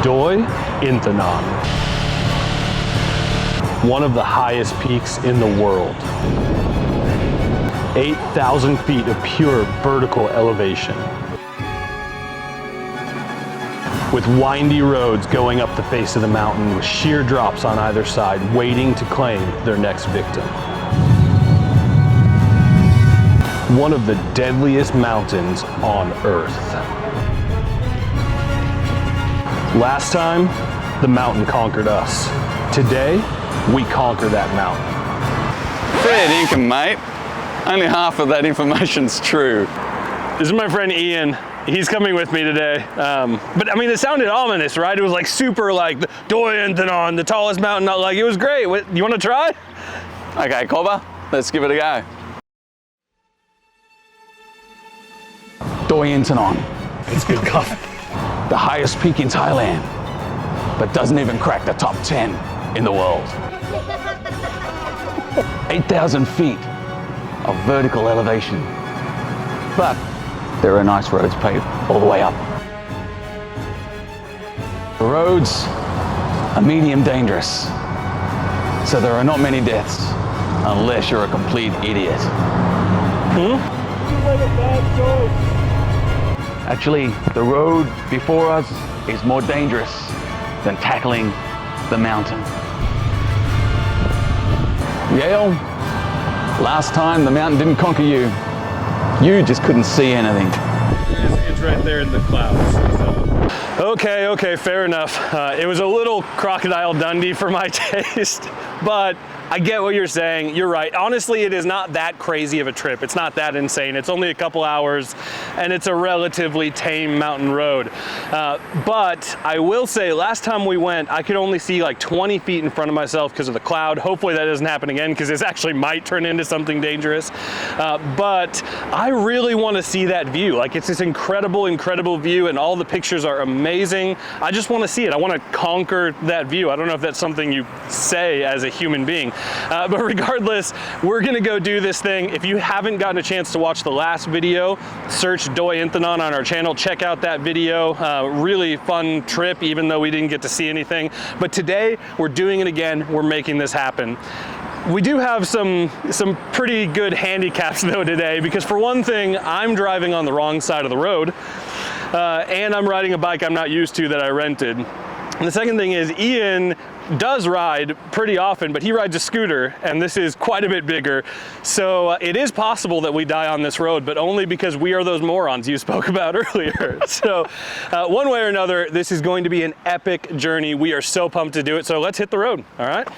Doi Inthanon, one of the highest peaks in the world. 8,000 feet of pure vertical elevation, with windy roads going up the face of the mountain with sheer drops on either side, waiting to claim their next victim. One of the deadliest mountains on Earth. Last time, the mountain conquered us. Today, we conquer that mountain. Fair dinkum, mate. Only half of that information's true. This is my friend Ian. He's coming with me today. But I mean, it sounded ominous, right? It was like super like Doi Inthanon, the tallest mountain. Like, it was great. What, you want to try? Okay, Cobber, let's give it a go. Doi Inthanon, It's good coffee. the highest peak in Thailand, but doesn't even crack the top 10 in the world. 8,000 feet of vertical elevation, but there are nice roads paved all the way up. The roads are medium dangerous, so there are not many deaths unless you're a complete idiot. Actually, the road before us is more dangerous than tackling the mountain. Yale, last time the mountain didn't conquer you. You just couldn't see anything. It's right there in the clouds. So. Okay, fair enough. It was a little Crocodile Dundee for my taste, but I get what you're saying. You're right. Honestly, it is not that crazy of a trip. It's not that insane. It's only a couple hours, and it's a relatively tame mountain road. But I will say, last time we went, I could only see like 20 feet in front of myself because of the cloud. Hopefully that doesn't happen again, because this actually might turn into something dangerous. But I really want to see that view. Like, it's this incredible view, and all the pictures are amazing. I just want to see it. I want to conquer that view. I don't know if that's something you say as a human being. But regardless, we're gonna go do this thing. If you haven't gotten a chance to watch the last video, search Doi Inthanon on our channel. Check out that video. Really fun trip, even though we didn't get to see anything. But today, we're doing it again. We're making this happen. We do have some pretty good handicaps though today, because for one thing, I'm driving on the wrong side of the road, and I'm riding a bike I'm not used to that I rented. And the second thing is, Ian does ride pretty often, but he rides a scooter, and this is quite a bit bigger. So it is possible that we die on this road, but only because we are those morons you spoke about earlier. So one way or another, this is going to be an epic journey. We are so pumped to do it. So let's hit the road, all right?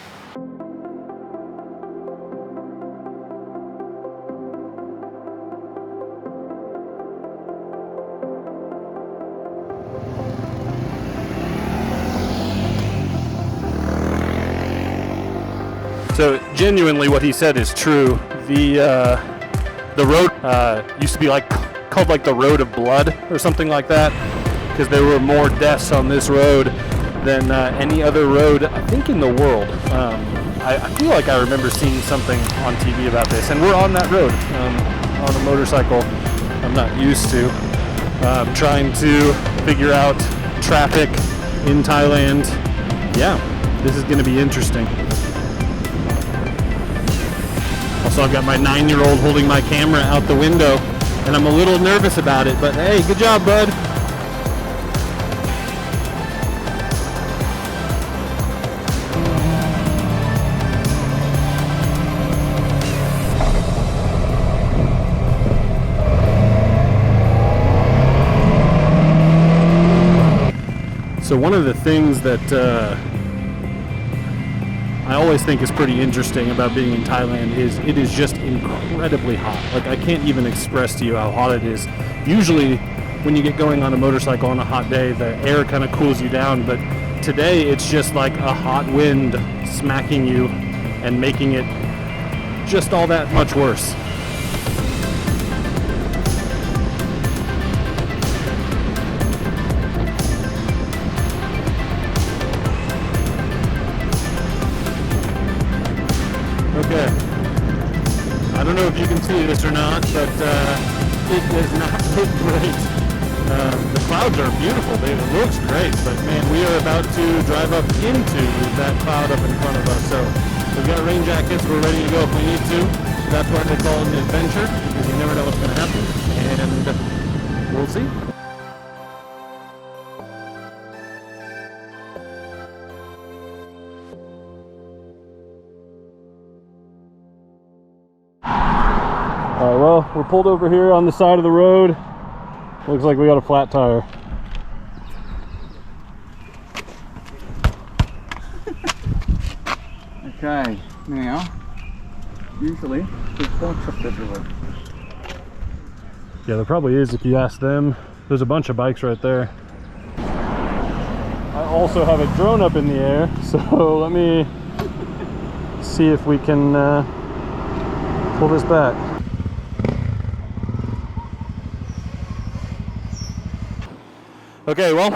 So genuinely what he said is true. The road used to be called like the Road of Blood or something like that, because there were more deaths on this road than any other road, I think, in the world. I feel like I remember seeing something on TV about this, and we're on that road on a motorcycle I'm not used to. Trying to figure out traffic in Thailand. Yeah, this is going to be interesting. Also, I've got my 9-year-old holding my camera out the window, and I'm a little nervous about it, but hey, good job, bud. So one of the things that I always think is pretty interesting about being in Thailand is it is just incredibly hot. Like, I can't even express to you how hot it is. Usually when you get going on a motorcycle on a hot day, the air kind of cools you down, but today it's just like a hot wind smacking you and making it just all that much worse. Okay, I don't know if you can see this or not, but it does not look great. The clouds clouds are beautiful. It looks great, but man, we are about to drive up into that cloud up in front of us. So we've got rain jackets. We're ready to go if we need to. That's why they call it an adventure, because you never know what's going to happen, and we'll see. All right, well, we're pulled over here on the side of the road. Looks like we got a flat tire. Okay, now, usually there's bikes up everywhere. Yeah, there probably is if you ask them. There's a bunch of bikes right there. I also have a drone up in the air, so let me see if we can pull this back. Okay, well,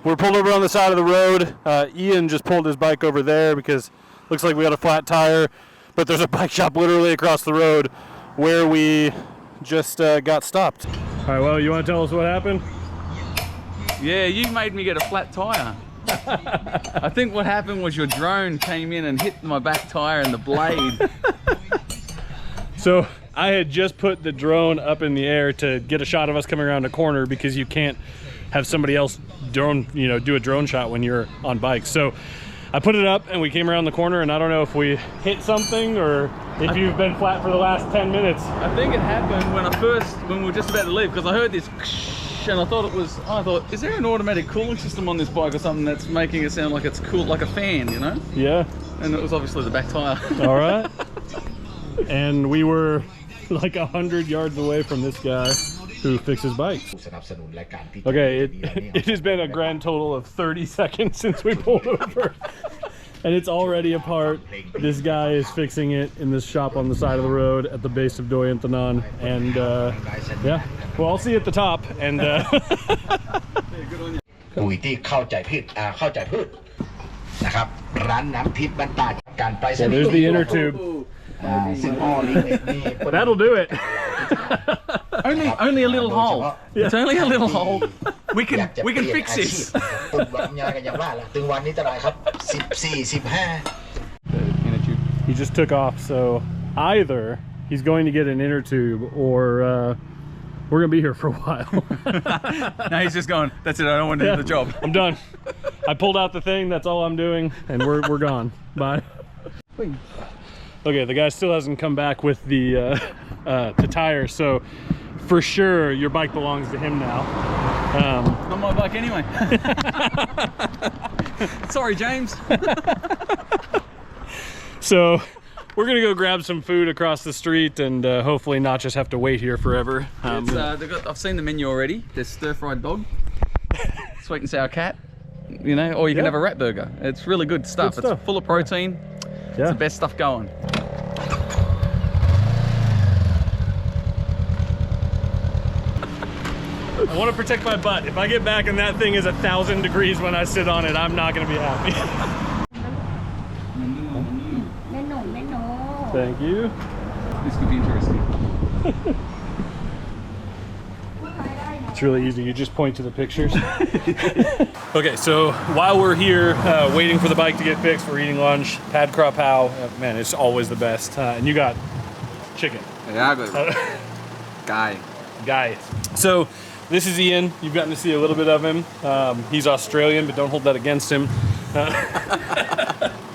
we're pulled over on the side of the road. Ian just pulled his bike over there because looks like we got a flat tire, but there's a bike shop literally across the road where we just got stopped. All right, well, you want to tell us what happened? Yeah, you made me get a flat tire. I think what happened was your drone came in and hit my back tire and the blade. So I had just put the drone up in the air to get a shot of us coming around a corner because you can't have somebody else do a drone shot when you're on bikes. So I put it up and we came around the corner, and I don't know if we hit something or if you've been flat for the last 10 minutes. I think it happened when we were just about to leave, because I heard this and I thought, is there an automatic cooling system on this bike or something that's making it sound like it's cool, like a fan, you know? Yeah. And it was obviously the back tire. All right. And we were like 100 yards away from this guy who fixes bikes. Okay, it has been a grand total of 30 seconds since we pulled over. And it's already apart. This guy is fixing it in this shop on the side of the road at the base of Doi Inthanon. And yeah, well, I'll see you at the top. And So there's the inner tube. That'll do it. Only a little hole. Yeah. It's only a little hole. We can fix this. He just took off, so either he's going to get an inner tube or we're gonna be here for a while. Now he's just going, that's it, I don't want to do the job. I'm done. I pulled out the thing, that's all I'm doing, and we're gone. Bye. Okay, the guy still hasn't come back with the tire, so for sure your bike belongs to him now. Not my bike anyway. Sorry, James. So we're gonna go grab some food across the street and hopefully not just have to wait here forever. I've seen the menu already. There's stir-fried dog, sweet and sour cat, you know, or you can have a rat burger. It's really good stuff. Good stuff. It's full of protein. Yeah. It's the best stuff going. I want to protect my butt. If I get back and that thing is 1,000 degrees when I sit on it, I'm not going to be happy. Thank you. This could be interesting. It's really easy. You just point to the pictures. Okay, so while we're here waiting for the bike to get fixed, we're eating lunch. Pad Kra Pao. Man, it's always the best. And you got chicken. Yeah, good. Guy. So this is Ian. You've gotten to see a little bit of him. He's Australian, but don't hold that against him.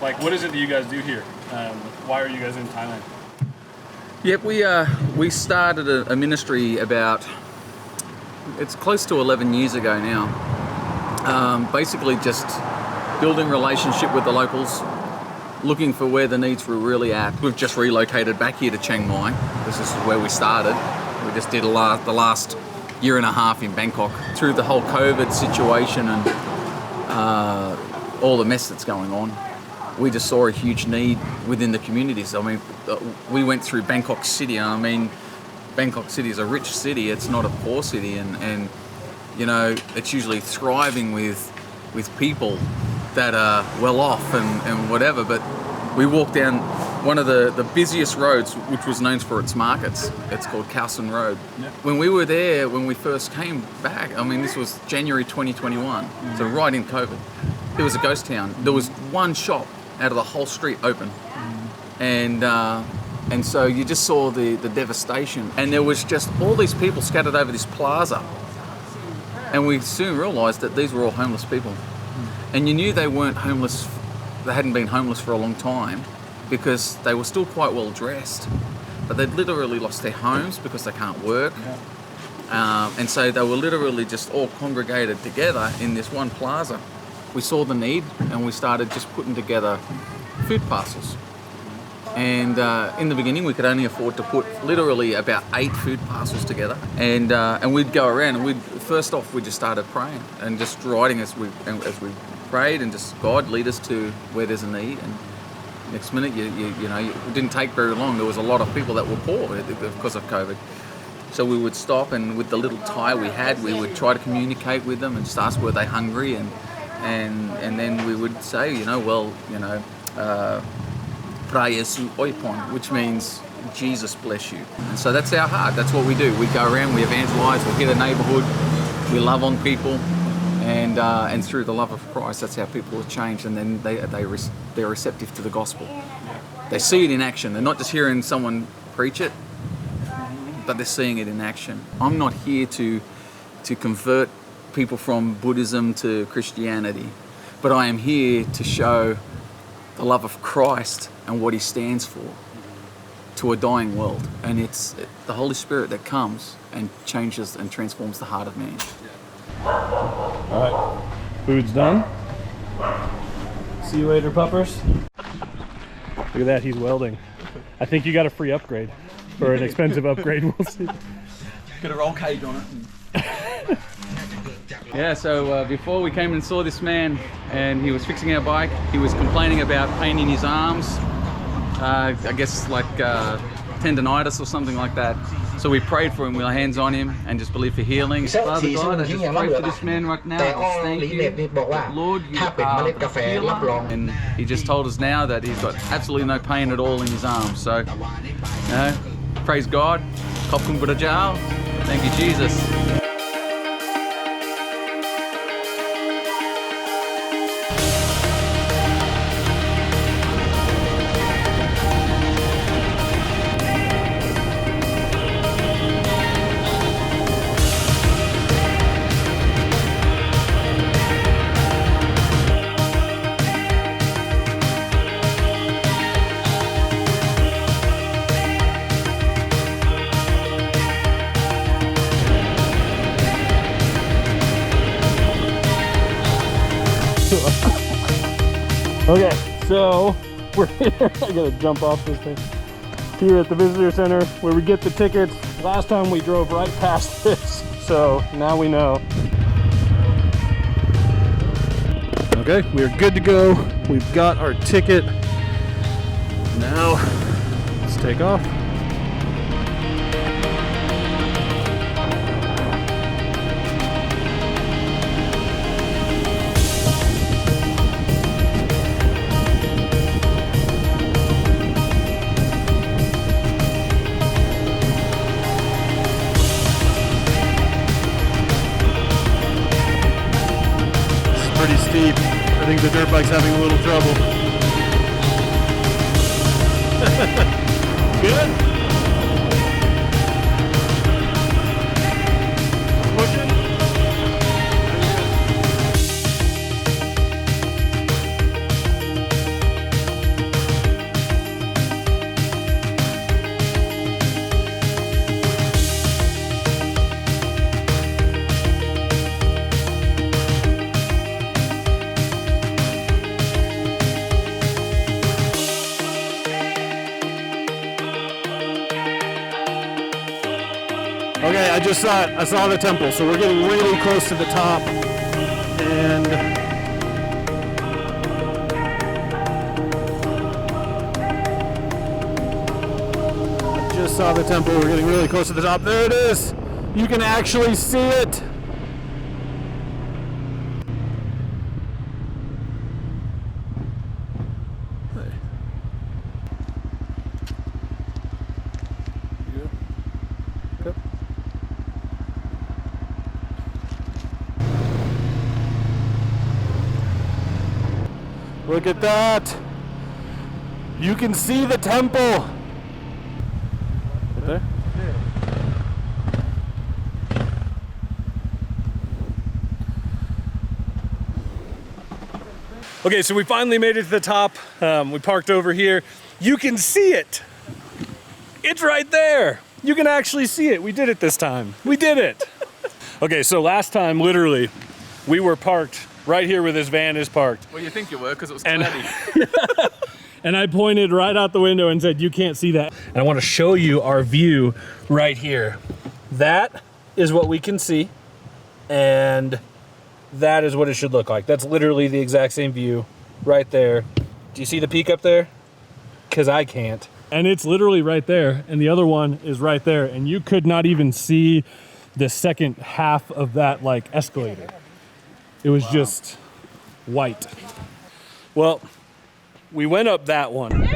Like, what is it that you guys do here? Why are you guys in Thailand? Yep, we started a ministry about, it's close to 11 years ago now. Basically just building relationship with the locals, looking for where the needs were really at. We've just relocated back here to Chiang Mai. This is where we started. We just did the last year and a half in Bangkok. Through the whole COVID situation and all the mess that's going on, we just saw a huge need within the communities. I mean, we went through Bangkok City. I mean, Bangkok City is a rich city. It's not a poor city, and you know, it's usually thriving with people that are well off and whatever. But we walked down one of the busiest roads, which was known for its markets. It's called Carson Road. Yeah. When we were there, when we first came back, I mean, this was January 2021, so right in COVID. It was a ghost town. There was one shop out of the whole street open, and so you just saw the devastation. And there was just all these people scattered over this plaza, and we soon realised that these were all homeless people, and you knew they weren't homeless. They hadn't been homeless for a long time, because they were still quite well dressed, but they'd literally lost their homes because they can't work. And so they were literally just all congregated together in this one plaza. We saw the need and we started just putting together food parcels. And in the beginning, we could only afford to put literally about 8 food parcels together. And we'd go around and first off, we just started praying and just writing as we prayed, and just, God, lead us to where there's a need. And next minute, you know, it didn't take very long. There was a lot of people that were poor because of COVID. So we would stop, and with the little tie we had, we would try to communicate with them and just ask, were they hungry? And then we would say, Pra Yesu Oipon, which means Jesus bless you. And so that's our heart. That's what we do. We go around, we evangelize, we hit a neighborhood, we love on people. And through the love of Christ, that's how people are changed, and then they're receptive to the gospel. They see it in action. They're not just hearing someone preach it, but they're seeing it in action. I'm not here to convert people from Buddhism to Christianity, but I am here to show the love of Christ and what he stands for to a dying world. And it's the Holy Spirit that comes and changes and transforms the heart of man. All right, food's done. See you later, puppers. Look at that, he's welding. I think you got a free upgrade, or an expensive upgrade, we'll see. Got a roll cage on it. Yeah, so before we came and saw this man, and he was fixing our bike, he was complaining about pain in his arms. I guess like tendonitis or something like that. So we prayed for him with our hands on him and just believed for healing. Father God, I just pray for this man right now. I just thank you. Lord, you are the healer. And he just told us now that he's got absolutely no pain at all in his arms. So, praise God. Khop Buddha Jao. Thank you, Jesus. Okay, so we're here. I gotta jump off this thing. Here at the visitor center where we get the tickets. Last time we drove right past this, so now we know. Okay, we are good to go. We've got our ticket. Now, let's take off. Pretty steep. I think the dirt bike's having a little trouble. Good? Pushing? Okay, I saw the temple, so we're getting really close to the top, and just saw the temple. We're getting really close to the top. There it is. You can actually see it. Look at that. You can see the temple. Right there? Okay, so we finally made it to the top. We parked over here. You can see it. It's right there. You can actually see it. We did it this time. We did it. Okay, so last time, literally, we were parked right here where this van is parked. Well, you think you were because it was cloudy. And I pointed right out the window and said, you can't see that. And I want to show you our view right here. That is what we can see. And that is what it should look like. That's literally the exact same view right there. Do you see the peak up there? Because I can't. And it's literally right there. And the other one is right there. And you could not even see the second half of that like escalator. It was just white. Well, we went up that one.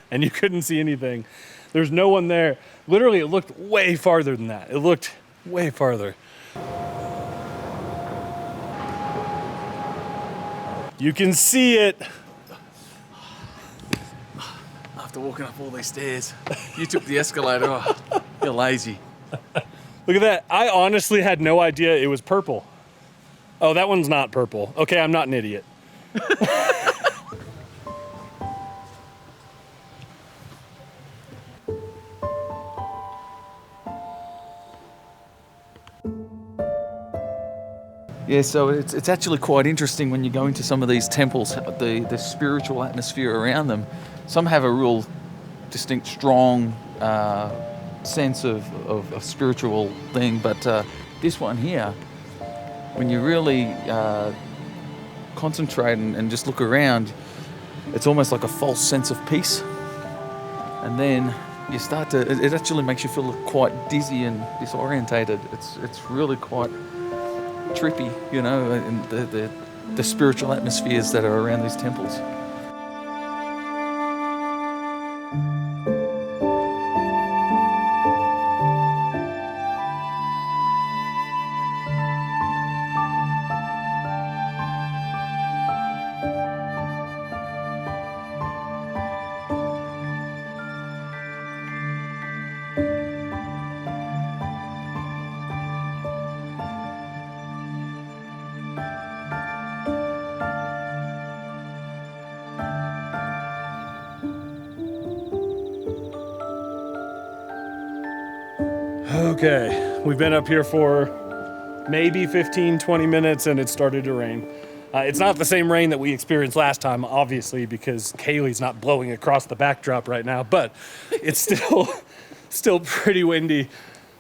And you couldn't see anything. There's no one there. Literally, it looked way farther than that. It looked way farther. You can see it. After walking up all these stairs, you took the escalator. Oh, you're lazy. Look at that. I honestly had no idea it was purple. Oh, that one's not purple. Okay, I'm not an idiot. Yeah, so it's actually quite interesting when you go into some of these temples, the spiritual atmosphere around them. Some have a real distinct, strong sense of spiritual thing, but this one here, when you really concentrate and just look around, it's almost like a false sense of peace. And then you start to, it actually makes you feel quite dizzy and disorientated. It's really quite trippy, you know, and the spiritual atmospheres that are around these temples. Okay, we've been up here for maybe 15, 20 minutes and it started to rain. It's not the same rain that we experienced last time, obviously, because Kaylee's not blowing across the backdrop right now, but it's still pretty windy,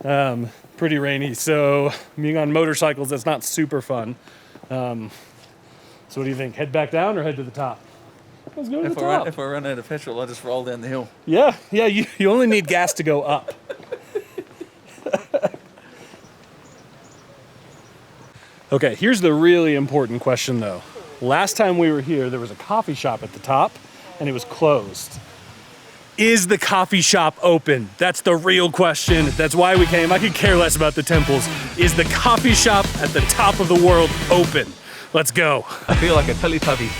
pretty rainy. So being on motorcycles, that's not super fun. So what do you think? Head back down or head to the top? Let's go to the top. If I run out of petrol, I just roll down the hill. Yeah, you only need gas to go up. Okay, here's the really important question though. Last time we were here, there was a coffee shop at the top and it was closed. Is the coffee shop open? That's the real question. That's why we came. I could care less about the temples. Is the coffee shop at the top of the world open? Let's go. I feel like a Teletubby.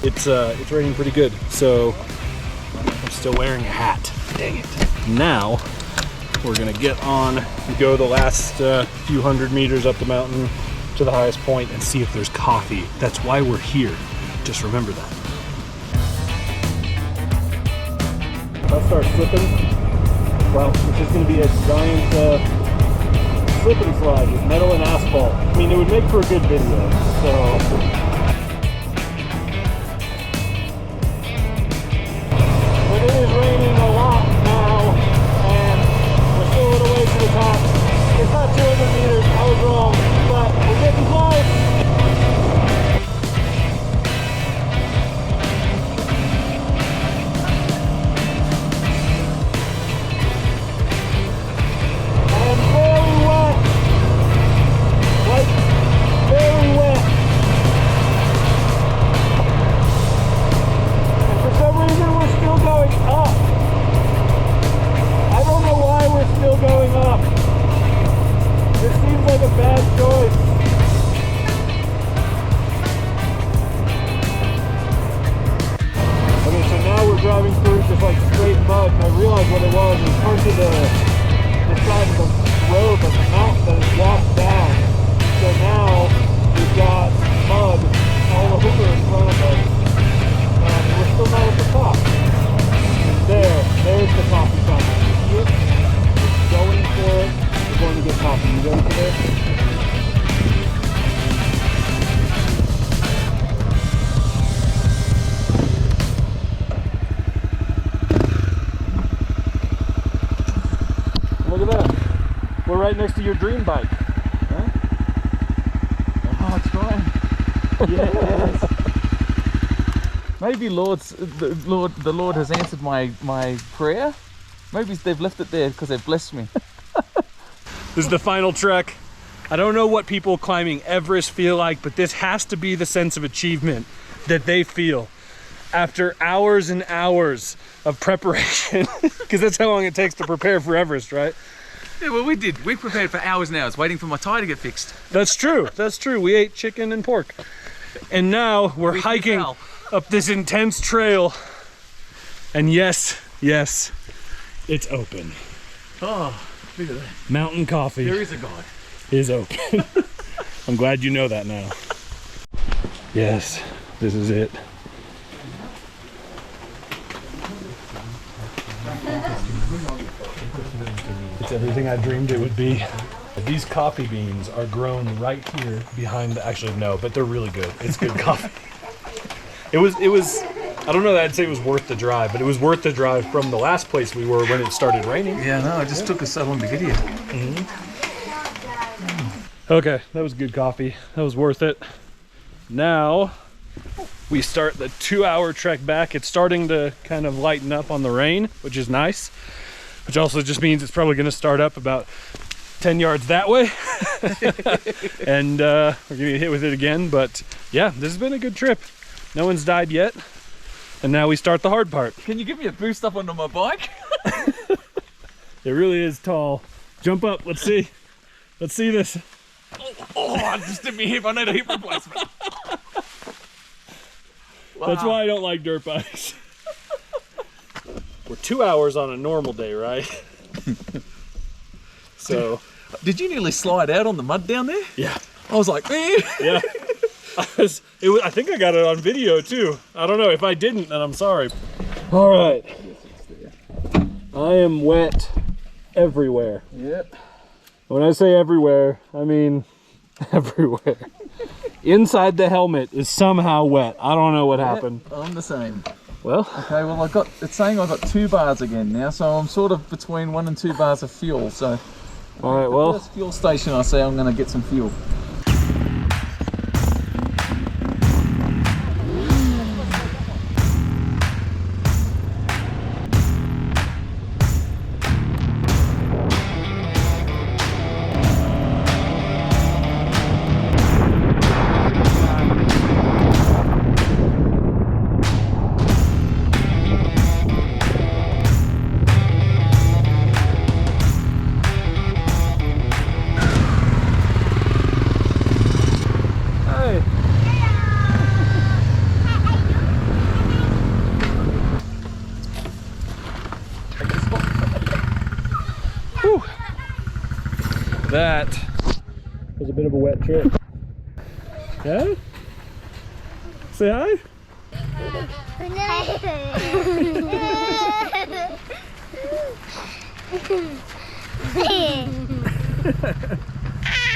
It's raining pretty good, so I'm still wearing a hat. Dang it. Now, we're gonna get on, go the last few hundred meters up the mountain to the highest point and see if there's coffee. That's why we're here. Just remember that. If I start slipping, well, it's just gonna be a giant slip and slide with metal and asphalt. I mean, it would make for a good video, so. But it is raining a lot now, and we're still a little ways to the top. It's not 200 meters, I was wrong, but we're getting close. And very wet. Like, very wet. like straight mud, and I realized what it was. It was part of the side of the road, but the mountain that is washed down. So now we've got mud all over in front of us, and we're still not at the top. And there's the coffee shop. See it? It's going for it. We're going to get coffee. You ready for this? Look at that. We're right next to your dream bike. Huh? Oh, it's fine. Yes. Maybe the Lord has answered my prayer. Maybe they've left it there because they've blessed me. This is the final trek. I don't know what people climbing Everest feel like, but this has to be the sense of achievement that they feel after hours and hours of preparation, because that's how long it takes to prepare for Everest, right? Yeah, well, we did. We prepared for hours and hours waiting for my tire to get fixed. That's true. That's true. We ate chicken and pork. And now we're hiking up this intense trail. And yes, it's open. Oh, look at that. Mountain coffee. There is a God. Is open. I'm glad you know that now. Yes, this is it. It's everything I dreamed it would be. These coffee beans are grown right here behind actually no, but they're really good. It's good coffee. It was I don't know that I'd say it was worth the drive, but it was worth the drive from the last place we were when it started raining. Yeah, no, it just took us so long to get here. Okay, that was good coffee. That was worth it. Now we start the 2-hour trek back. It's starting to kind of lighten up on the rain, which is nice, which also just means it's probably going to start up about 10 yards that way. And we're going to get hit with it again. But yeah, this has been a good trip. No one's died yet. And now we start the hard part. Can you give me a boost up onto my bike? It really is tall. Jump up, let's see. Let's see this. Oh, I just did me hip. I need a hip replacement. Wow. That's why I don't like dirt bikes. We're 2 hours on a normal day, right? So. Did you nearly slide out on the mud down there? Yeah. I was like, eh. Yeah. I think I got it on video too. I don't know. If I didn't, then I'm sorry. All right. I am wet everywhere. Yep. When I say everywhere, I mean everywhere. Inside the helmet is somehow wet. I don't know what happened. I'm the same. Well. Okay, well it's saying I've got 2 bars again now, so I'm sort of between 1 and 2 bars of fuel, so. All right, well. First fuel station I say I'm gonna get some fuel. That was a bit of a wet trip. Yeah? Say hi?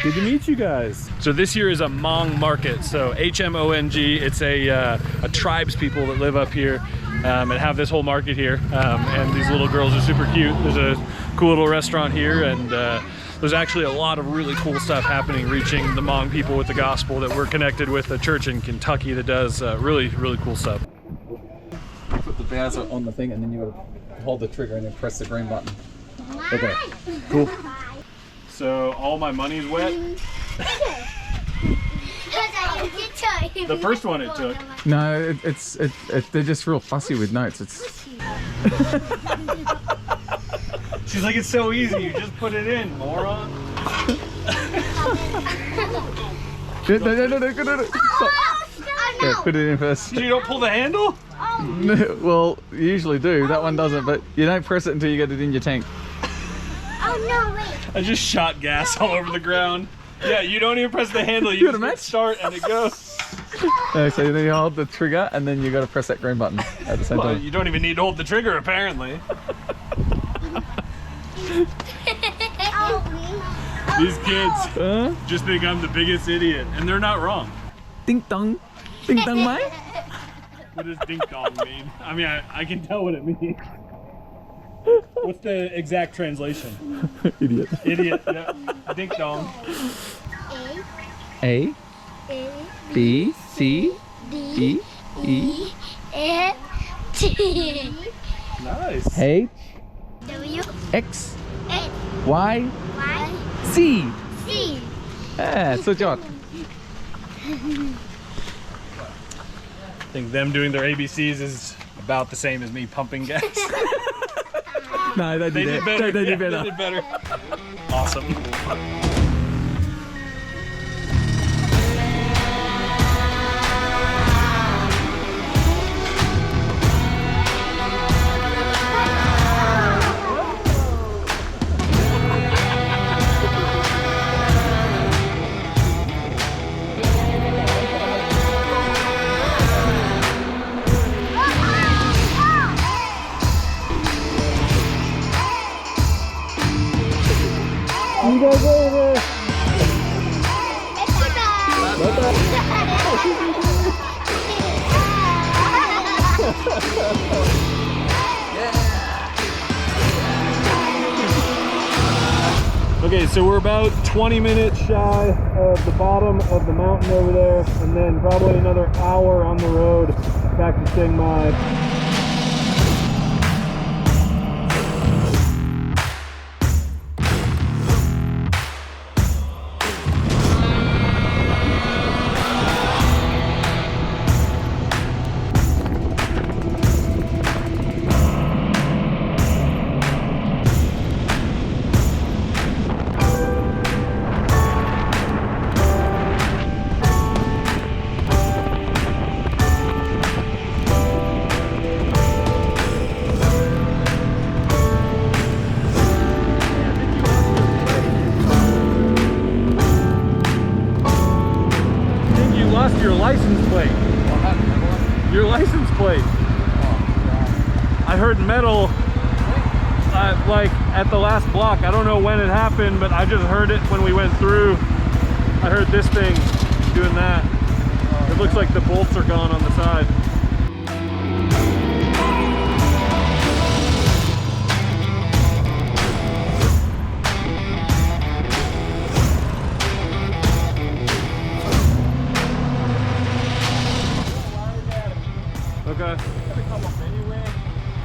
Good to meet you guys. So this here is a Hmong market. So H-M-O-N-G. It's a tribes people that live up here and have this whole market here. And these little girls are super cute. There's a cool little restaurant here, and there's actually a lot of really cool stuff happening reaching the Hmong people with the gospel. That we're connected with a church in Kentucky that does really cool stuff. You put the bowser on the thing and then you gotta hold the trigger and then press the green button. Okay, cool. So all my money's wet. The first one it took. No, they're just real fussy with notes. She's like, it's so easy, you just put it in, moron. No. Stop. Yeah, put it in first. You don't pull the handle? Well, you usually do. That one doesn't, but you don't press it until you get it in your tank. Oh no, wait. I just shot gas all over the ground. Yeah, you don't even press the handle. You just hit start and it goes. No, so then you hold the trigger and then you got to press that green button at the same Well, time. you don't even need to hold the trigger, apparently. These kids just think I'm the biggest idiot, and they're not wrong. Ding dong. Ding dong, mate. What does ding dong mean? I mean, I can tell what it means. What's the exact translation? Idiot. Idiot, yeah. Ding dong. A, B, C, D, E, F, T, Nice. H, W, X, X, Y, Y, C. C. So John. I think them doing their ABCs is about the same as me pumping gas. No, they did better. They Yeah, did better. They did better. Awesome. You guys over there? Okay, so we're about 20 minutes shy Of the bottom of the mountain over there, and then probably another hour on the road back to Chiang Mai. Your license plate. Your license plate. I heard metal like at the last block. I don't know when it happened, but I just heard it when we went through. I heard this thing doing that. It looks like the bolts are gone on the side. Okay. It's gonna come up anyway.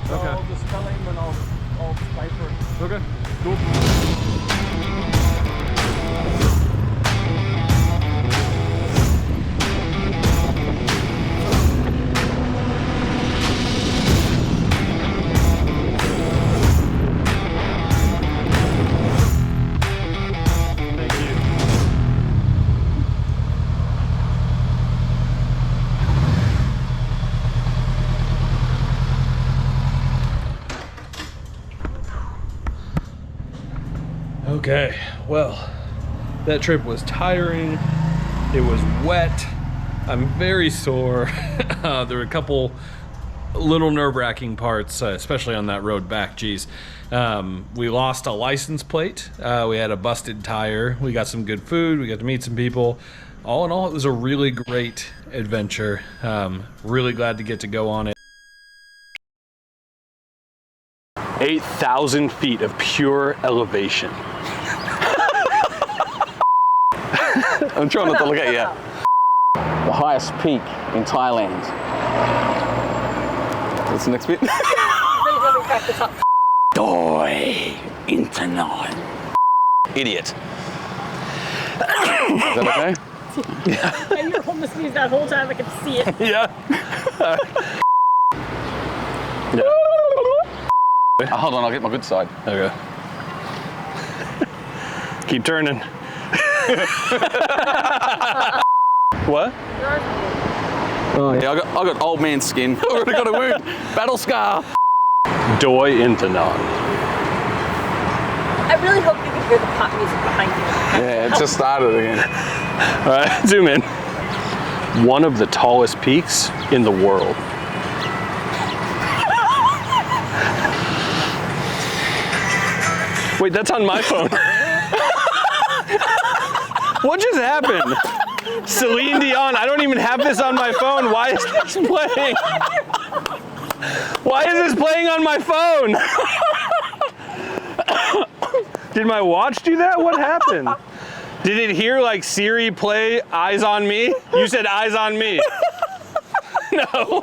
So Okay. I'll just tell him and I'll pay for it. Okay, cool. Thank you. Okay, well, that trip was tiring. It was wet. I'm very sore. There were a couple little nerve-wracking parts, especially on that road back. Geez, we lost a license plate. We had a busted tire. We got some good food. We got to meet some people. All in all, it was a really great adventure. Really glad to get to go on it. 8,000 feet of pure elevation. I'm trying not to look at you. The highest peak in Thailand. What's the next bit? Doi Inthanon. Idiot. Is that okay? And you're almost sneezed that whole time. I could see it. Yeah. Hold on, I'll get my good side. Okay. Keep turning. What? Oh yeah, I got old man skin. I already got a wound. Battle scar. Doi Inthanon. I really hope you can hear the pop music behind you. Yeah, it just started again. All right, zoom in. One of the tallest peaks in the world. Wait, that's on my phone. What just happened? Celine Dion, I don't even have this on my phone. Why is this playing? Why is this playing on my phone? Did my watch do that? What happened? Did it hear like Siri play Eyes on Me? You said Eyes on Me. No.